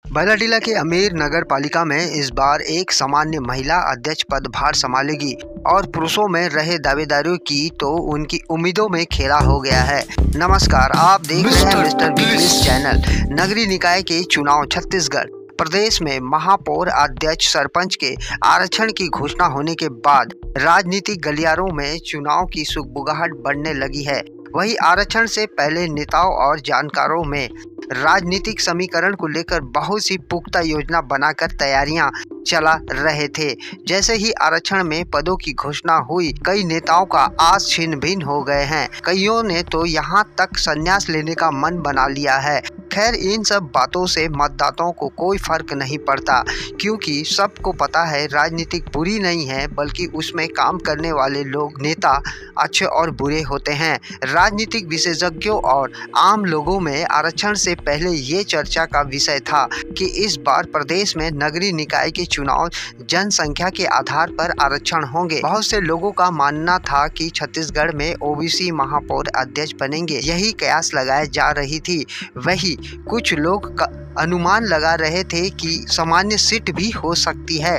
बैलाडीला के अमीर नगर पालिका में इस बार एक सामान्य महिला अध्यक्ष पदभार संभालेगी और पुरुषों में रहे दावेदारों की तो उनकी उम्मीदों में खेला हो गया है। नमस्कार, आप देख रहे हैं मिस्टर बिजनेस चैनल। नगरीय निकाय के चुनाव छत्तीसगढ़ प्रदेश में महापौर, अध्यक्ष, सरपंच के आरक्षण की घोषणा होने के बाद राजनीतिक गलियारों में चुनाव की सुगबुगाहट बढ़ने लगी है। वही आरक्षण से पहले नेताओं और जानकारों में राजनीतिक समीकरण को लेकर बहुत सी पुख्ता योजना बनाकर तैयारियां चला रहे थे। जैसे ही आरक्षण में पदों की घोषणा हुई, कई नेताओं का आज छिन्न भिन्न हो गए हैं। कईयों ने तो यहां तक संन्यास लेने का मन बना लिया है। खैर, इन सब बातों से मतदाताओं को कोई फर्क नहीं पड़ता, क्योंकि सबको पता है राजनीतिक बुरी नहीं है, बल्कि उसमें काम करने वाले लोग, नेता अच्छे और बुरे होते हैं। राजनीतिक विशेषज्ञों और आम लोगों में आरक्षण से पहले ये चर्चा का विषय था कि इस बार प्रदेश में नगरीय निकाय के चुनाव जनसंख्या के आधार पर आरक्षण होंगे। बहुत से लोगों का मानना था कि छत्तीसगढ़ में ओबीसी महापौर अध्यक्ष बनेंगे, यही कयास लगाई जा रही थी। वही कुछ लोग अनुमान लगा रहे थे कि सामान्य सीट भी हो सकती है।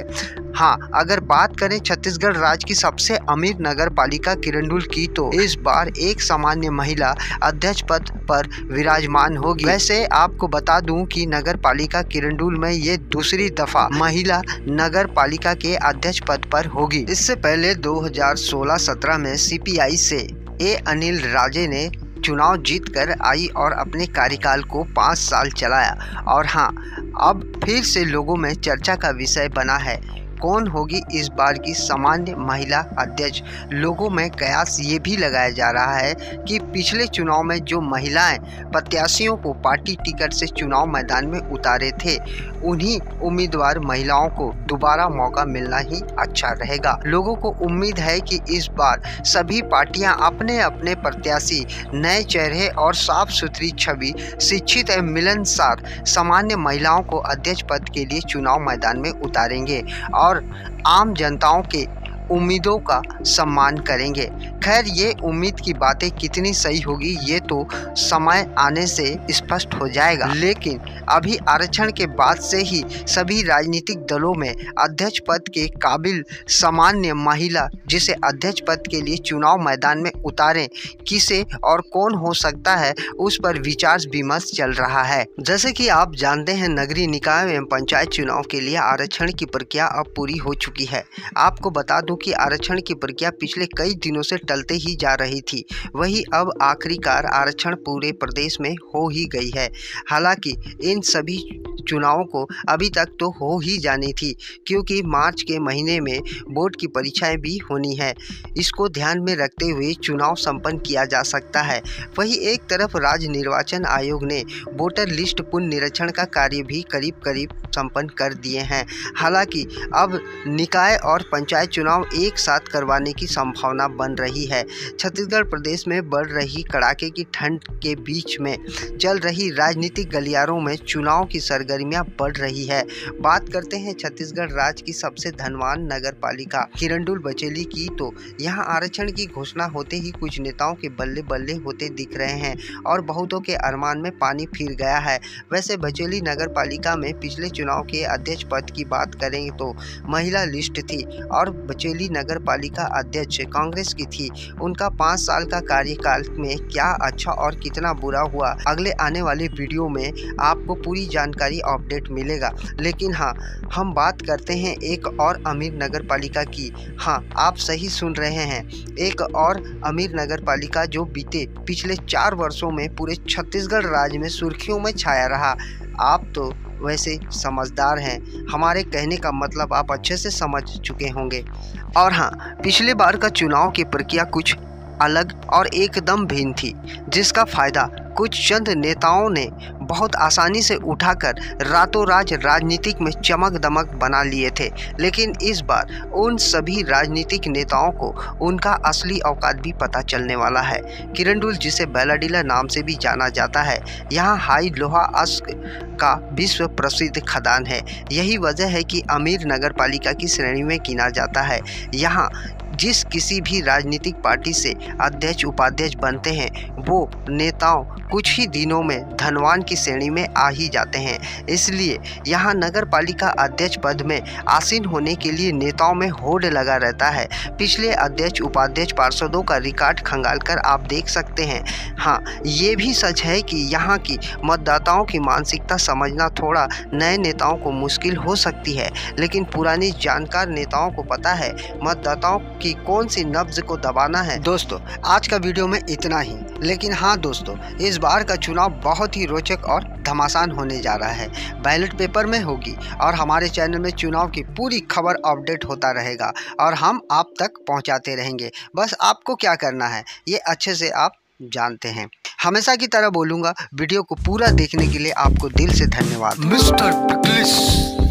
हाँ, अगर बात करें छत्तीसगढ़ राज्य की सबसे अमीर नगर पालिका किरंदुल की, तो इस बार एक सामान्य महिला अध्यक्ष पद पर विराजमान होगी। वैसे आपको बता दूं कि नगर पालिका किरंदुल में ये दूसरी दफा महिला नगर पालिका के अध्यक्ष पद पर होगी। इससे पहले 2016-17 में सीपीआई से अनिल राजे ने चुनाव जीतकर आई और अपने कार्यकाल को 5 साल चलाया। और हाँ, अब फिर से लोगों में चर्चा का विषय बना है, कौन होगी इस बार की सामान्य महिला अध्यक्ष। लोगों में कयास ये भी लगाया जा रहा है कि पिछले चुनाव में जो महिलाएं प्रत्याशियों को पार्टी टिकट से चुनाव मैदान में उतारे थे, उन्हीं उम्मीदवार महिलाओं को दोबारा मौका मिलना ही अच्छा रहेगा। लोगों को उम्मीद है कि इस बार सभी पार्टियां अपने अपने प्रत्याशी, नए चेहरे और साफ सुथरी छवि, शिक्षित एवं मिलनसार सामान्य महिलाओं को अध्यक्ष पद के लिए चुनाव मैदान में उतारेंगे और आम जनताओं के उम्मीदों का सम्मान करेंगे। खैर, ये उम्मीद की बातें कितनी सही होगी ये तो समय आने से स्पष्ट हो जाएगा, लेकिन अभी आरक्षण के बाद से ही सभी राजनीतिक दलों में अध्यक्ष पद के काबिल सामान्य महिला जिसे अध्यक्ष पद के लिए चुनाव मैदान में उतारें, किसे और कौन हो सकता है, उस पर विचार विमर्श चल रहा है। जैसे कि आप जानते हैं, नगरीय निकाय एवं पंचायत चुनाव के लिए आरक्षण की प्रक्रिया अब पूरी हो चुकी है। आपको बता दूं कि आरक्षण की प्रक्रिया पिछले कई दिनों से टलते ही जा रही थी। वही अब आखिरकार आरक्षण पूरे प्रदेश में हो ही गई है। हालांकि इन सभी चुनावों को अभी तक तो हो ही जानी थी, क्योंकि मार्च के महीने में बोर्ड की परीक्षाएं भी होनी है। इसको ध्यान में रखते हुए चुनाव संपन्न किया जा सकता है। वही एक तरफ राज्य निर्वाचन आयोग ने वोटर लिस्ट पुनर्निरीक्षण का कार्य भी करीब करीब संपन्न कर दिए हैं। हालांकि अब निकाय और पंचायत चुनाव एक साथ करवाने की संभावना बन रही है। छत्तीसगढ़ प्रदेश में बढ़ रही कड़ाके की ठंड के बीच में चल रही राजनीतिक गलियारों में चुनाव की सरगर्मियां बढ़ रही है। बात करते हैं छत्तीसगढ़ राज्य की सबसे धनवान नगर पालिका किरंदुल बचेली की, तो यहाँ आरक्षण की घोषणा होते ही कुछ नेताओं के बल्ले बल्ले होते दिख रहे हैं और बहुतों के अरमान में पानी फिर गया है। वैसे बचेली नगर पालिका में पिछले चुनाव के अध्यक्ष पद की बात करें तो महिला लिस्ट थी और बचेली नगर पालिका अध्यक्ष कांग्रेस की थी। उनका 5 साल का कार्यकाल में क्या अच्छा और कितना बुरा हुआ, अगले आने वाले वीडियो में आपको पूरी जानकारी अपडेट मिलेगा। लेकिन हाँ, हम बात करते हैं एक और अमीर नगर पालिका की। हाँ, आप सही सुन रहे हैं, एक और अमीर नगर पालिका जो बीते पिछले 4 वर्षों में पूरे छत्तीसगढ़ राज्य में सुर्खियों में छाया रहा। आप तो वैसे समझदार हैं, हमारे कहने का मतलब आप अच्छे से समझ चुके होंगे। और हाँ, पिछले बार का चुनाव की प्रक्रिया कुछ अलग और एकदम भिन्न थी, जिसका फायदा कुछ चंद नेताओं ने बहुत आसानी से उठाकर रातों रात राजनीतिक में चमक दमक बना लिए थे। लेकिन इस बार उन सभी राजनीतिक नेताओं को उनका असली औकात भी पता चलने वाला है। किरंदुल, जिसे बैलाडीला नाम से भी जाना जाता है, यहाँ हाई लोहा अश्क का विश्व प्रसिद्ध खदान है। यही वजह है कि अमीर नगर पालिका की श्रेणी में गिना जाता है। यहाँ जिस किसी भी राजनीतिक पार्टी से अध्यक्ष उपाध्यक्ष बनते हैं वो नेताओं कुछ ही दिनों में धनवान की श्रेणी में आ ही जाते हैं। इसलिए यहाँ नगर पालिका अध्यक्ष पद में आसीन होने के लिए नेताओं में होड़ लगा रहता है। पिछले अध्यक्ष उपाध्यक्ष पार्षदों का रिकॉर्ड खंगालकर आप देख सकते हैं। हाँ, ये भी सच है कि यहाँ की मतदाताओं की मानसिकता समझना थोड़ा नए नेताओं को मुश्किल हो सकती है, लेकिन पुराने जानकार नेताओं को पता है मतदाताओं की कौन सी नब्ज को दबाना है। दोस्तों, आज का वीडियो में इतना ही, लेकिन हाँ दोस्तों, इस बार का चुनाव बहुत ही रोचक और घमासान होने जा रहा है। बैलेट पेपर में होगी और हमारे चैनल में चुनाव की पूरी खबर अपडेट होता रहेगा और हम आप तक पहुंचाते रहेंगे। बस आपको क्या करना है ये अच्छे से आप जानते हैं। हमेशा की तरह बोलूँगा, वीडियो को पूरा देखने के लिए आपको दिल से धन्यवाद। मिस्टर पिकलिस।